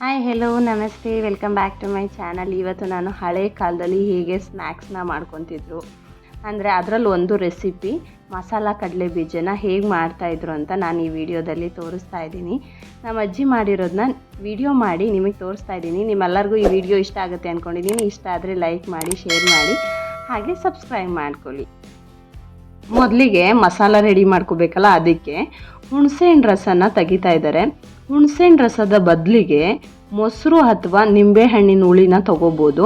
Hi hello ನಮಸ್ತೆ welcome back to my channel. ಇವತ್ತು ನಾನು ಹಳೆ ಕಾಲದಲ್ಲಿ ಹೇಗೆ ಸ್ನ್ಯಾಕ್ಸ್ನ ಮಾಡ್ಕೊತಿದ್ರು ಅಂದರೆ ಅದರಲ್ಲಿ ಒಂದು ರೆಸಿಪಿ ಮಸಾಲ ಕಡಲೆ ಬೀಜನ ಹೇಗೆ ಮಾಡ್ತಾಯಿದ್ರು ಅಂತ ನಾನು ಈ ವಿಡಿಯೋದಲ್ಲಿ ತೋರಿಸ್ತಾ ಇದ್ದೀನಿ. ನಮ್ಮ ಅಜ್ಜಿ ಮಾಡಿರೋದನ್ನ ವಿಡಿಯೋ ಮಾಡಿ ನಿಮಗೆ ತೋರಿಸ್ತಾ ಇದ್ದೀನಿ. ನಿಮ್ಮೆಲ್ಲರಿಗೂ ಈ ವಿಡಿಯೋ ಇಷ್ಟ ಆಗುತ್ತೆ ಅಂದ್ಕೊಂಡಿದ್ದೀನಿ. ಇಷ್ಟ ಆದರೆ ಲೈಕ್ ಮಾಡಿ, ಶೇರ್ ಮಾಡಿ, ಹಾಗೆ ಸಬ್ಸ್ಕ್ರೈಬ್ ಮಾಡ್ಕೊಳ್ಳಿ. ಮೊದಲಿಗೆ ಮಸಾಲ ರೆಡಿ ಮಾಡ್ಕೋಬೇಕಲ್ಲ, ಅದಕ್ಕೆ ಹುಣಸೆಹಣ್ಣು ರಸನ ತೆಗಿತಾ ಇದ್ದಾರೆ. ಹುಣಸೆಹಣ್ಣು ರಸದ ಬದಲಿಗೆ ಮೊಸರು ಅಥವಾ ನಿಂಬೆಹಣ್ಣಿನ ಹುಳಿನ ತೊಗೋಬೋದು.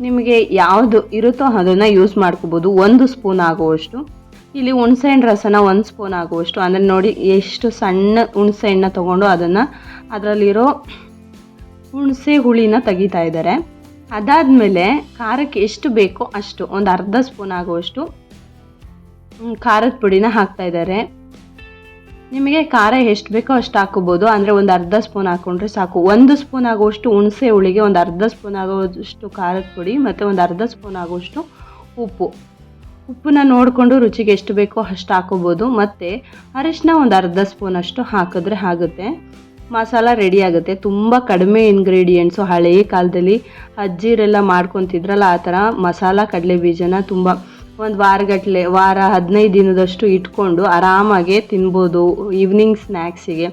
ನಿಮಗೆ ಯಾವುದು ಇರುತ್ತೋ ಅದನ್ನು ಯೂಸ್ ಮಾಡ್ಕೋಬೋದು. 1 ಸ್ಪೂನ್ ಆಗುವಷ್ಟು. ಇಲ್ಲಿ ಹುಣಸೆಹಣ್ಣು ರಸನ 1 ಸ್ಪೂನ್ ಆಗುವಷ್ಟು, ಅಂದರೆ ನೋಡಿ ಎಷ್ಟು ಸಣ್ಣ ಹುಣಸೆಹಣ್ಣ ತೊಗೊಂಡು ಅದರಲ್ಲಿರೋ ಹುಣಸೆ ಹುಳಿನ ತೆಗಿತಾ ಇದ್ದಾರೆ. ಅದಾದಮೇಲೆ ಖಾರಕ್ಕೆ ಎಷ್ಟು ಬೇಕೋ ಅಷ್ಟು, ಒಂದು ಅರ್ಧ ಸ್ಪೂನ್ ಆಗುವಷ್ಟು ಖಾರದ ಪುಡಿನ ಹಾಕ್ತಾ ಇದ್ದಾರೆ. ನಿಮಗೆ ಖಾರ ಎಷ್ಟು ಬೇಕೋ ಅಷ್ಟು ಹಾಕೋಬೋದು, ಅಂದರೆ ಒಂದು ಅರ್ಧ ಸ್ಪೂನ್ ಹಾಕ್ಕೊಂಡ್ರೆ ಸಾಕು. 1 ಸ್ಪೂನ್ ಆಗುವಷ್ಟು ಹುಣಸೆ ಹುಳಿಗೆ ಒಂದು ಅರ್ಧ ಸ್ಪೂನ್ ಆಗುವಷ್ಟು ಖಾರದ ಪುಡಿ ಮತ್ತು ಒಂದು ಅರ್ಧ ಸ್ಪೂನ್ ಆಗುವಷ್ಟು ಉಪ್ಪನ್ನ ನೋಡಿಕೊಂಡು ರುಚಿಗೆ ಎಷ್ಟು ಬೇಕೋ ಅಷ್ಟು ಹಾಕೋಬೋದು. ಮತ್ತು ಅರಿಶಿನ ಒಂದು ಅರ್ಧ ಸ್ಪೂನ್ ಅಷ್ಟು ಹಾಕಿದ್ರೆ ಆಗುತ್ತೆ. ಮಸಾಲ ರೆಡಿ ಆಗುತ್ತೆ. ತುಂಬ ಕಡಿಮೆ ಇಂಗ್ರೀಡಿಯೆಂಟ್ಸು. ಹಳೆಯ ಕಾಲದಲ್ಲಿ ಅಜ್ಜಿರೆಲ್ಲ ಮಾಡ್ಕೊತಿದ್ರಲ್ಲ, ಆ ಥರ ಮಸಾಲ ಕಡಲೆ ಬೀಜನ ತುಂಬ ಒಂದು ವಾರ 15 ದಿನದಷ್ಟು ಇಟ್ಕೊಂಡು ಆರಾಮಾಗೆ ತಿನ್ಬೋದು. ಈವ್ನಿಂಗ್ ಸ್ನ್ಯಾಕ್ಸಿಗೆ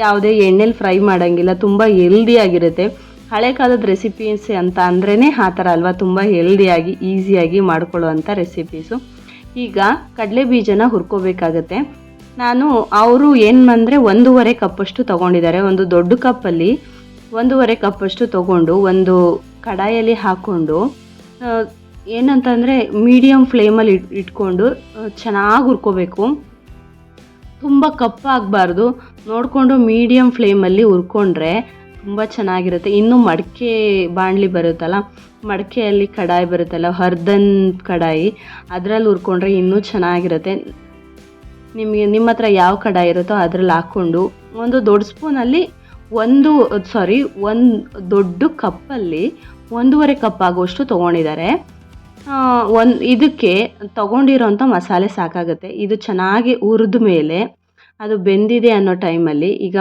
ಯಾವುದೇ ಎಣ್ಣೆಲಿ ಫ್ರೈ ಮಾಡೋಂಗಿಲ್ಲ. ತುಂಬ ಹೆಲ್ದಿಯಾಗಿರುತ್ತೆ. ಹಳೆ ಕಾಲದ ರೆಸಿಪೀಸ್ ಅಂತ ಅಂದ್ರೇ ಆ ಥರ ಅಲ್ವಾ, ತುಂಬ ಹೆಲ್ದಿಯಾಗಿ ಈಸಿಯಾಗಿ ಮಾಡ್ಕೊಳ್ಳೋವಂಥ ರೆಸಿಪೀಸು. ಈಗ ಕಡಲೆ ಬೀಜನ ಹುರ್ಕೋಬೇಕಾಗತ್ತೆ. ಅವರು ಅಂದರೆ 1.5 ಕಪ್ಪಷ್ಟು ತೊಗೊಂಡಿದ್ದಾರೆ. ಒಂದು ದೊಡ್ಡ ಕಪ್ಪಲ್ಲಿ 1.5 ಕಪ್ಪಷ್ಟು ತೊಗೊಂಡು ಒಂದು ಕಡಾಯಲ್ಲಿ ಹಾಕ್ಕೊಂಡು ಏನಂತಂದರೆ ಮೀಡಿಯಮ್ ಫ್ಲೇಮಲ್ಲಿ ಇಟ್ಕೊಂಡು ಚೆನ್ನಾಗಿ ಹುರ್ಕೋಬೇಕು. ತುಂಬ ಕಪ್ಪಾಗಬಾರ್ದು, ನೋಡಿಕೊಂಡು ಮೀಡಿಯಮ್ ಫ್ಲೇಮಲ್ಲಿ ಹುರ್ಕೊಂಡ್ರೆ ತುಂಬ ಚೆನ್ನಾಗಿರುತ್ತೆ. ಇನ್ನು ಮಡಿಕೆ ಬಾಣಲಿ ಬರುತ್ತಲ್ಲ, ಮಡಿಕೆಯಲ್ಲಿ ಕಡಾಯಿ ಬರುತ್ತಲ್ಲ, ಹರ್ದನ್ ಕಡಾಯಿ, ಅದರಲ್ಲಿ ಹುರ್ಕೊಂಡ್ರೆ ಇನ್ನೂ ಚೆನ್ನಾಗಿರುತ್ತೆ. ನಿಮ್ಮ ಹತ್ರ ಯಾವ ಕಡಾಯಿ ಇರುತ್ತೋ ಅದರಲ್ಲಿ ಹಾಕ್ಕೊಂಡು ಒಂದು ದೊಡ್ಡ ಸ್ಪೂನಲ್ಲಿ ಒಂದು ದೊಡ್ಡ ಕಪ್ಪಲ್ಲಿ 1.5 ಕಪ್ ಆಗುವಷ್ಟು ತೊಗೊಂಡಿದ್ದಾರೆ. ಇದಕ್ಕೆ ತೊಗೊಂಡಿರೋಂಥ ಮಸಾಲೆ ಸಾಕಾಗುತ್ತೆ. ಇದು ಚೆನ್ನಾಗಿ ಹುರಿದ ಮೇಲೆ ಅದು ಬೆಂದಿದೆ ಅನ್ನೋ ಟೈಮಲ್ಲಿ, ಈಗ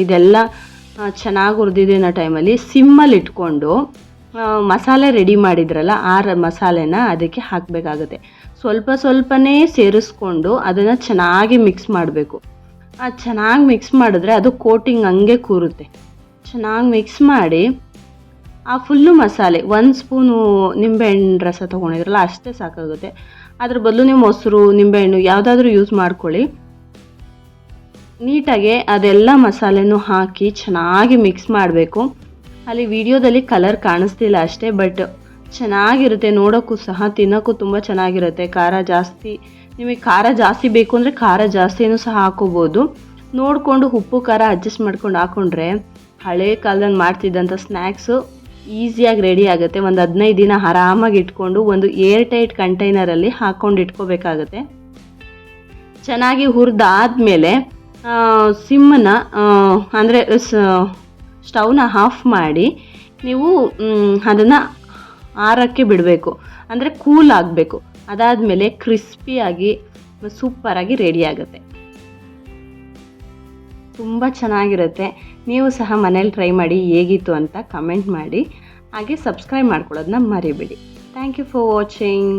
ಇದೆಲ್ಲ ಚೆನ್ನಾಗಿ ಹುರಿದಿದೆ ಅನ್ನೋ ಟೈಮಲ್ಲಿ ಸಿಮ್ಮಲ್ಲಿ ಇಟ್ಕೊಂಡು ಮಸಾಲೆ ರೆಡಿ ಮಾಡಿದ್ರಲ್ಲ ಆ ಮಸಾಲೆನ ಅದಕ್ಕೆ ಹಾಕಬೇಕಾಗುತ್ತೆ. ಸ್ವಲ್ಪನೇ ಸೇರಿಸ್ಕೊಂಡು ಅದನ್ನು ಚೆನ್ನಾಗಿ ಮಿಕ್ಸ್ ಮಾಡಬೇಕು. ಚೆನ್ನಾಗಿ ಮಿಕ್ಸ್ ಮಾಡಿದ್ರೆ ಅದು ಕೋಟಿಂಗ್ ಹಂಗೆ ಕೂರುತ್ತೆ. ಚೆನ್ನಾಗಿ ಮಿಕ್ಸ್ ಮಾಡಿ ಆ ಫುಲ್ಲು ಮಸಾಲೆ 1 ಸ್ಪೂನು ನಿಂಬೆಹಣ್ಣು ರಸ ತೊಗೊಂಡಿದ್ರಲ್ಲ ಅಷ್ಟೇ ಸಾಕಾಗುತ್ತೆ. ಅದ್ರ ಬದಲು ನೀವು ಮೊಸರು, ನಿಂಬೆಹಣ್ಣು ಯಾವುದಾದ್ರೂ ಯೂಸ್ ಮಾಡ್ಕೊಳ್ಳಿ. ನೀಟಾಗಿ ಅದೆಲ್ಲ ಮಸಾಲೆನೂ ಹಾಕಿ ಚೆನ್ನಾಗಿ ಮಿಕ್ಸ್ ಮಾಡಬೇಕು. ಅಲ್ಲಿ ವಿಡಿಯೋದಲ್ಲಿ ಕಲರ್ ಕಾಣಿಸ್ತಿಲ್ಲ ಅಷ್ಟೇ, ಬಟ್ ಚೆನ್ನಾಗಿರುತ್ತೆ. ನೋಡೋಕ್ಕೂ ಸಹ ತಿನ್ನೋಕ್ಕೂ ತುಂಬ ಚೆನ್ನಾಗಿರುತ್ತೆ. ನಿಮಗೆ ಖಾರ ಜಾಸ್ತಿ ಬೇಕು ಅಂದರೆ ಖಾರ ಜಾಸ್ತಿನೂ ಸಹ ಹಾಕೋಬೋದು. ನೋಡಿಕೊಂಡು ಉಪ್ಪು ಖಾರ ಅಡ್ಜಸ್ಟ್ ಮಾಡ್ಕೊಂಡು ಹಾಕ್ಕೊಂಡ್ರೆ ಹಳೆ ಕಾಲದಲ್ಲಿ ಮಾಡ್ತಿದ್ದಂಥ ಸ್ನ್ಯಾಕ್ಸು ಈಸಿಯಾಗಿ ರೆಡಿ ಆಗುತ್ತೆ. ಒಂದು 15 ದಿನ ಆರಾಮಾಗಿ ಇಟ್ಕೊಂಡು ಒಂದು ಏರ್ ಟೈಟ್ ಕಂಟೈನರಲ್ಲಿ ಹಾಕ್ಕೊಂಡು ಇಟ್ಕೋಬೇಕಾಗತ್ತೆ. ಚೆನ್ನಾಗಿ ಹುರಿದಾದ್ಮೇಲೆ ಸಿಮ್ಮನ್ನು ಅಂದರೆ ಸ್ಟವ್ನ ಆಫ್ ಮಾಡಿ ನೀವು ಅದನ್ನು ಆರಕ್ಕೆ ಬಿಡಬೇಕು, ಅಂದರೆ ಕೂಲ್ ಆಗಬೇಕು. ಅದಾದಮೇಲೆ ಕ್ರಿಸ್ಪಿಯಾಗಿ ಸೂಪರಾಗಿ ರೆಡಿ ಆಗುತ್ತೆ. ತುಂಬ ಚೆನ್ನಾಗಿರುತ್ತೆ. ನೀವು ಸಹ ಮನೇಲಿ ಟ್ರೈ ಮಾಡಿ, ಹೇಗಿತ್ತು ಅಂತ ಕಮೆಂಟ್ ಮಾಡಿ. ಹಾಗೆ ಸಬ್ಸ್ಕ್ರೈಬ್ ಮಾಡ್ಕೊಳ್ಳೋದನ್ನ ಮರಿಬೇಡಿ. Thank you for watching.